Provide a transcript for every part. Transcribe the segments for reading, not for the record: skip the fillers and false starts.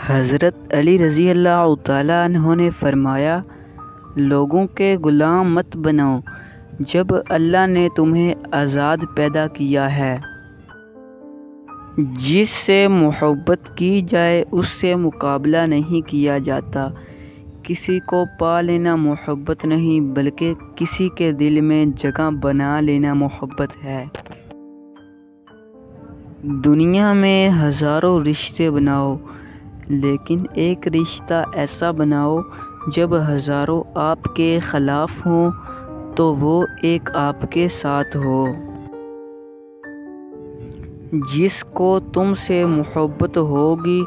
حضرت علی رضی اللہ تعالیٰ عنہ نے فرمایا، لوگوں کے غلام مت بنو جب اللہ نے تمہیں آزاد پیدا کیا ہے۔ جس سے محبت کی جائے اس سے مقابلہ نہیں کیا جاتا۔ کسی کو پا لینا محبت نہیں بلکہ کسی کے دل میں جگہ بنا لینا محبت ہے۔ دنیا میں ہزاروں رشتے بناؤ لیکن ایک رشتہ ایسا بناؤ جب ہزاروں آپ کے خلاف ہوں تو وہ ایک آپ کے ساتھ ہو۔ جس کو تم سے محبت ہوگی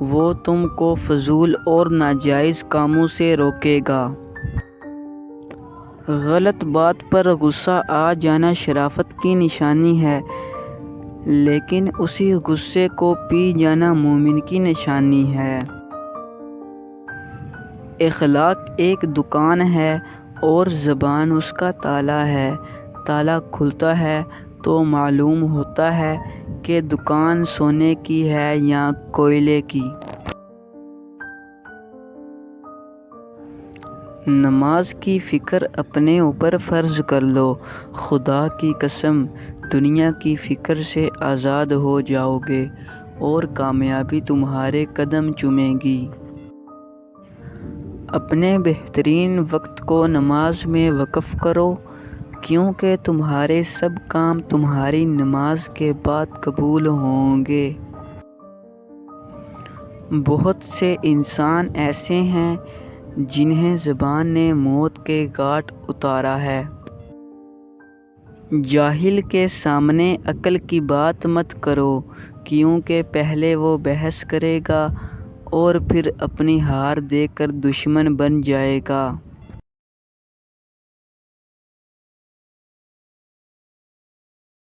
وہ تم کو فضول اور ناجائز کاموں سے روکے گا۔ غلط بات پر غصہ آ جانا شرافت کی نشانی ہے، لیکن اسی غصے کو پی جانا مومن کی نشانی ہے۔ اخلاق ایک دکان ہے اور زبان اس کا تالا ہے۔ تالا کھلتا ہے تو معلوم ہوتا ہے کہ دکان سونے کی ہے یا کوئلے کی۔ نماز کی فکر اپنے اوپر فرض کر لو، خدا کی قسم دنیا کی فکر سے آزاد ہو جاؤ گے اور کامیابی تمہارے قدم چومے گی۔ اپنے بہترین وقت کو نماز میں وقف کرو، کیونکہ تمہارے سب کام تمہاری نماز کے بعد قبول ہوں گے۔ بہت سے انسان ایسے ہیں جنہیں زبان نے موت کے گھاٹ اتارا ہے۔ جاہل کے سامنے عقل کی بات مت کرو، کیونکہ پہلے وہ بحث کرے گا اور پھر اپنی ہار دیکھ کر دشمن بن جائے گا۔